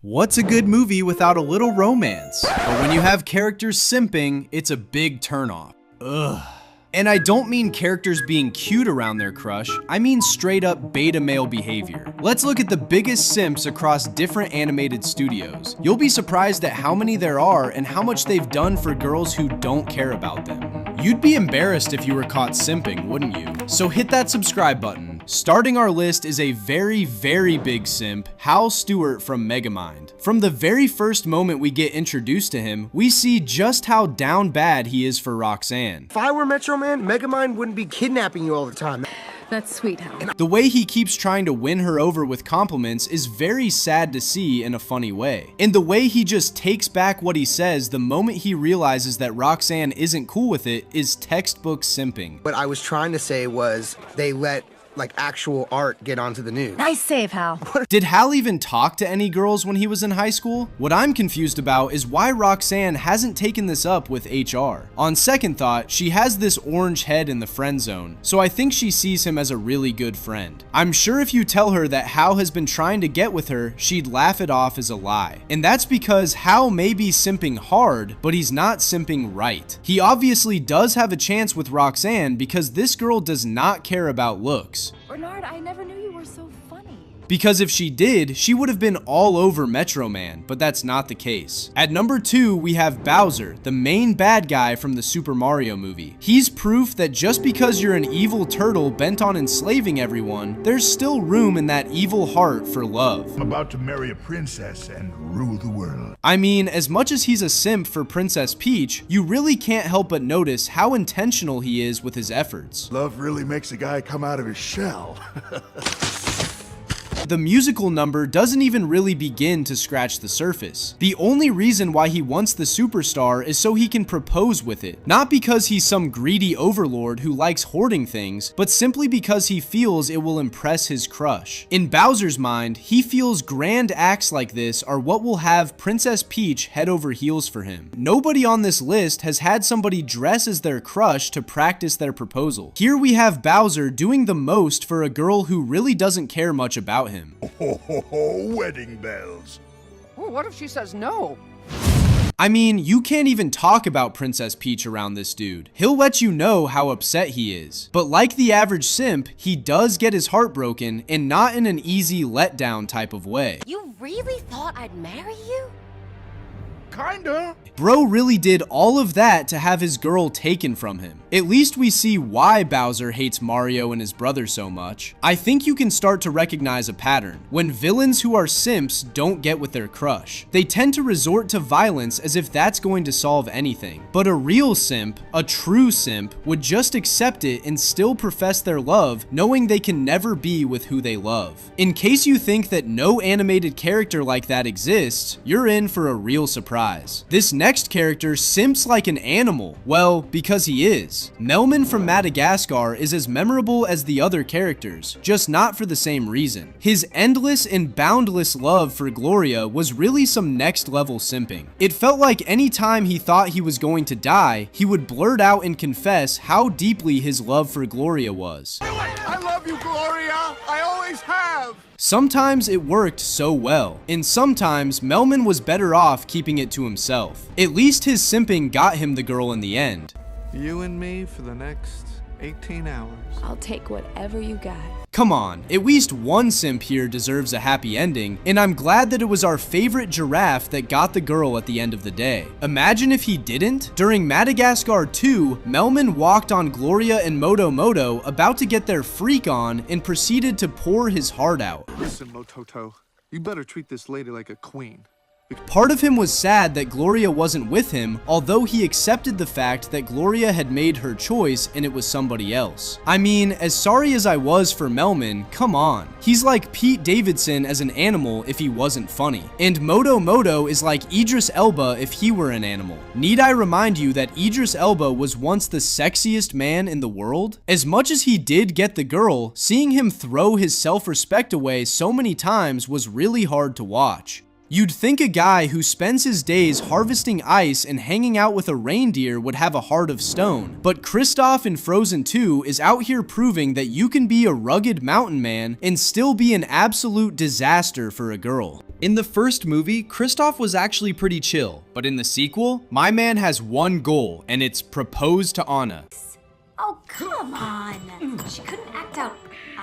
What's a good movie without a little romance? But when you have characters simping, it's a big turnoff. Ugh. And I don't mean characters being cute around their crush, I mean straight up beta male behavior. Let's look at the biggest simps across different animated studios. You'll be surprised at how many there are and how much they've done for girls who don't care about them. You'd be embarrassed if you were caught simping, wouldn't you? So hit that subscribe button. Starting our list is a very, very big simp, Hal Stewart from Megamind. From the very first moment we get introduced to him, we see just how down bad he is for Roxanne. If I were Metro Man, Megamind wouldn't be kidnapping you all the time. That's sweet, Hal. The way he keeps trying to win her over with compliments is very sad to see in a funny way. And the way he just takes back what he says the moment he realizes that Roxanne isn't cool with it is textbook simping. What I was trying to say was they let actual art get onto the news. Nice save, Hal. Did Hal even talk to any girls when he was in high school? What I'm confused about is why Roxanne hasn't taken this up with HR. On second thought, she has this orange head in the friend zone, so I think she sees him as a really good friend. I'm sure if you tell her that Hal has been trying to get with her, she'd laugh it off as a lie. And that's because Hal may be simping hard, but he's not simping right. He obviously does have a chance with Roxanne because this girl does not care about looks. Bernard, I never knew you were so funny. Because if she did, she would have been all over Metro Man, but that's not the case. At number 2, we have Bowser, the main bad guy from the Super Mario movie. He's proof that just because you're an evil turtle bent on enslaving everyone, there's still room in that evil heart for love. I'm about to marry a princess and rule the world. I mean, as much as he's a simp for Princess Peach, you really can't help but notice how intentional he is with his efforts. Love really makes a guy come out of his shell. The musical number doesn't even really begin to scratch the surface. The only reason why he wants the superstar is so he can propose with it. Not because he's some greedy overlord who likes hoarding things, but simply because he feels it will impress his crush. In Bowser's mind, he feels grand acts like this are what will have Princess Peach head over heels for him. Nobody on this list has had somebody dress as their crush to practice their proposal. Here we have Bowser doing the most for a girl who really doesn't care much about him. Ho, ho, ho, wedding bells. Well, what if she says no? I mean, you can't even talk about Princess Peach around this dude. He'll let you know how upset he is. But like the average simp, he does get his heart broken, and not in an easy letdown type of way. You really thought I'd marry you? Kinda. Bro really did all of that to have his girl taken from him. At least we see why Bowser hates Mario and his brother so much. I think you can start to recognize a pattern. When villains who are simps don't get with their crush, they tend to resort to violence as if that's going to solve anything. But a real simp, a true simp, would just accept it and still profess their love, knowing they can never be with who they love. In case you think that no animated character like that exists, you're in for a real surprise. This next character simps like an animal. Well, because he is. Melman from Madagascar is as memorable as the other characters, just not for the same reason. His endless and boundless love for Gloria was really some next level simping. It felt like any time he thought he was going to die, he would blurt out and confess how deeply his love for Gloria was. I love you, Gloria. I always have. Sometimes it worked so well, and sometimes Melman was better off keeping it to himself. At least his simping got him the girl in the end. You and me for the next 18 hours. I'll take whatever you got. Come on, at least one simp here deserves a happy ending, and I'm glad that it was our favorite giraffe that got the girl at the end of the day. Imagine if he didn't? During Madagascar 2, Melman walked on Gloria and Moto Moto about to get their freak on and proceeded to pour his heart out. Listen, Mototo, you better treat this lady like a queen. Part of him was sad that Gloria wasn't with him, although he accepted the fact that Gloria had made her choice and it was somebody else. I mean, as sorry as I was for Melman, come on. He's like Pete Davidson as an animal if he wasn't funny. And Moto Moto is like Idris Elba if he were an animal. Need I remind you that Idris Elba was once the sexiest man in the world? As much as he did get the girl, seeing him throw his self-respect away so many times was really hard to watch. You'd think a guy who spends his days harvesting ice and hanging out with a reindeer would have a heart of stone, but Kristoff in Frozen 2 is out here proving that you can be a rugged mountain man and still be an absolute disaster for a girl. In the first movie, Kristoff was actually pretty chill, but in the sequel, my man has one goal, and it's propose to Anna. Oh, come on. She couldn't act out.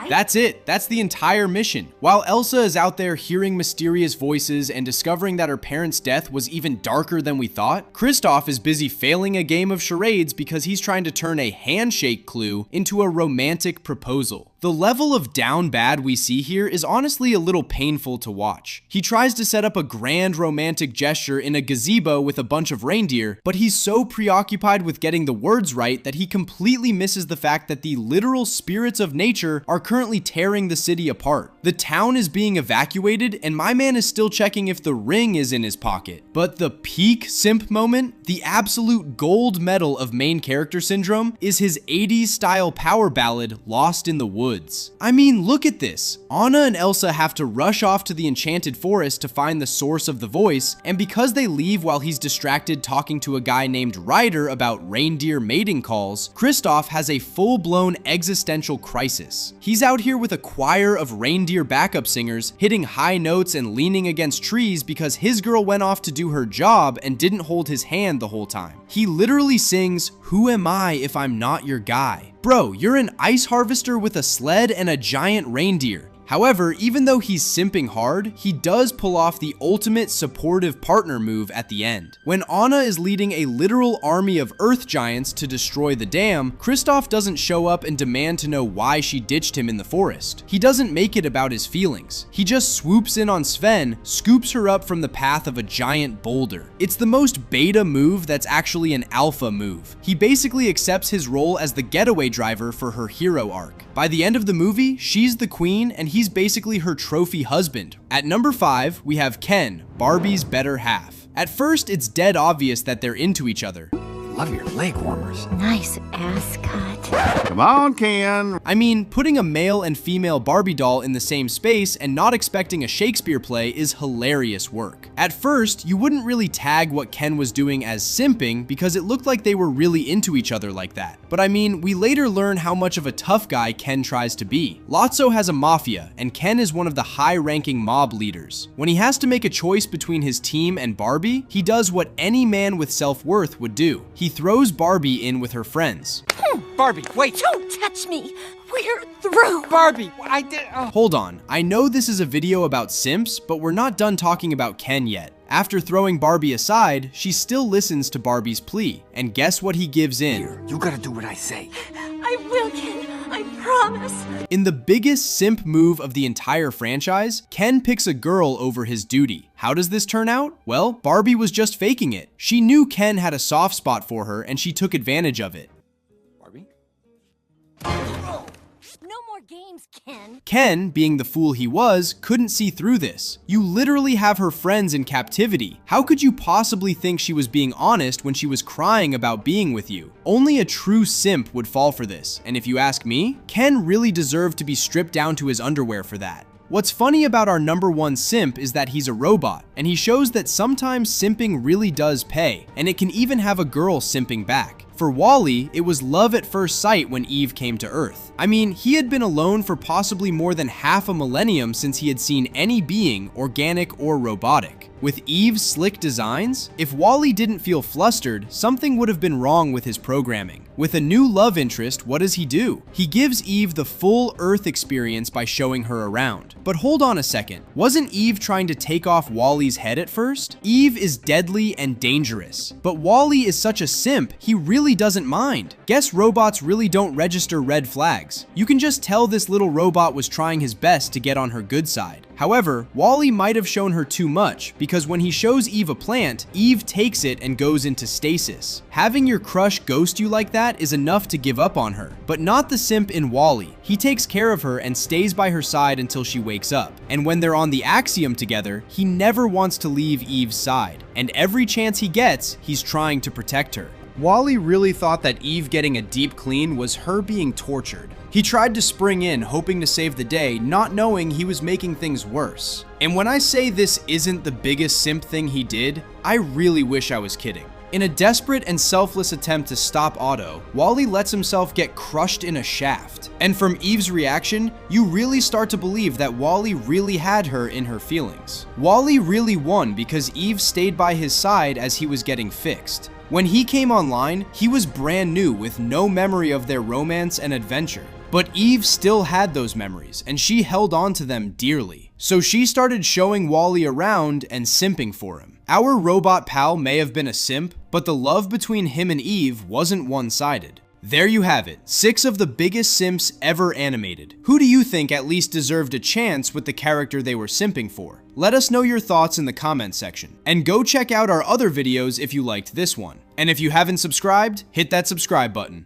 That's it. That's the entire mission. While Elsa is out there hearing mysterious voices and discovering that her parents' death was even darker than we thought, Kristoff is busy failing a game of charades because he's trying to turn a handshake clue into a romantic proposal. The level of down bad we see here is honestly a little painful to watch. He tries to set up a grand romantic gesture in a gazebo with a bunch of reindeer, but he's so preoccupied with getting the words right that he completely misses the fact that the literal spirits of nature are currently tearing the city apart. The town is being evacuated, and my man is still checking if the ring is in his pocket. But the peak simp moment, the absolute gold medal of main character syndrome, is his 80s style power ballad, Lost in the Woods. I mean, look at this. Anna and Elsa have to rush off to the enchanted forest to find the source of the voice, and because they leave while he's distracted talking to a guy named Ryder about reindeer mating calls, Kristoff has a full-blown existential crisis. He's out here with a choir of reindeer backup singers, hitting high notes and leaning against trees because his girl went off to do her job and didn't hold his hand the whole time. He literally sings, "Who am I if I'm not your guy?" Bro, you're an ice harvester with a sled and a giant reindeer. However, even though he's simping hard, he does pull off the ultimate supportive partner move at the end. When Anna is leading a literal army of earth giants to destroy the dam, Kristoff doesn't show up and demand to know why she ditched him in the forest. He doesn't make it about his feelings. He just swoops in on Sven, scoops her up from the path of a giant boulder. It's the most beta move that's actually an alpha move. He basically accepts his role as the getaway driver for her hero arc. By the end of the movie, she's the queen and he's basically her trophy husband. At number 5, we have Ken, Barbie's better half. At first, it's dead obvious that they're into each other. Love your leg warmers. Nice ass cut. Come on, Ken. I mean, putting a male and female Barbie doll in the same space and not expecting a Shakespeare play is hilarious work. At first, you wouldn't really tag what Ken was doing as simping because it looked like they were really into each other like that. But I mean, we later learn how much of a tough guy Ken tries to be. Lotso has a mafia, and Ken is one of the high-ranking mob leaders. When he has to make a choice between his team and Barbie, he does what any man with self-worth would do. He throws Barbie in with her friends. Barbie, wait! Don't touch me. We're through. Barbie, I did. Hold on, I know this is a video about simps, but we're not done talking about Ken yet. After throwing Barbie aside, she still listens to Barbie's plea, and guess what he gives in? You gotta do what I say. I will, Ken. I promise. In the biggest simp move of the entire franchise, Ken picks a girl over his duty. How does this turn out? Well, Barbie was just faking it. She knew Ken had a soft spot for her, and she took advantage of it. Barbie? No more games, Ken. Ken, being the fool he was, couldn't see through this. You literally have her friends in captivity. How could you possibly think she was being honest when she was crying about being with you? Only a true simp would fall for this, and if you ask me, Ken really deserved to be stripped down to his underwear for that. What's funny about our number 1 simp is that he's a robot, and he shows that sometimes simping really does pay, and it can even have a girl simping back. For Wall-E, it was love at first sight when Eve came to Earth. I mean, he had been alone for possibly more than half a millennium since he had seen any being, organic or robotic. With Eve's slick designs, if Wall-E didn't feel flustered, something would have been wrong with his programming. With a new love interest, what does he do? He gives Eve the full Earth experience by showing her around. But hold on a second, wasn't Eve trying to take off Wall-E's head at first? Eve is deadly and dangerous, but Wall-E is such a simp, he really doesn't mind. Guess robots really don't register red flags. You can just tell this little robot was trying his best to get on her good side. However, Wall-E might have shown her too much, because when he shows Eve a plant, Eve takes it and goes into stasis. Having your crush ghost you like that is enough to give up on her, but not the simp in Wall-E. He takes care of her and stays by her side until she wakes up. And when they're on the Axiom together, he never wants to leave Eve's side. And every chance he gets, he's trying to protect her. Wall-E really thought that Eve getting a deep clean was her being tortured. He tried to spring in, hoping to save the day, not knowing he was making things worse. And when I say this isn't the biggest simp thing he did, I really wish I was kidding. In a desperate and selfless attempt to stop Otto, Wally lets himself get crushed in a shaft. And from Eve's reaction, you really start to believe that Wally really had her in her feelings. Wally really won because Eve stayed by his side as he was getting fixed. When he came online, he was brand new with no memory of their romance and adventure. But Eve still had those memories, and she held on to them dearly. So she started showing Wally around and simping for him. Our robot pal may have been a simp, but the love between him and Eve wasn't one-sided. There you have it, 6 of the biggest simps ever animated. Who do you think at least deserved a chance with the character they were simping for? Let us know your thoughts in the comment section. And go check out our other videos if you liked this one. And if you haven't subscribed, hit that subscribe button.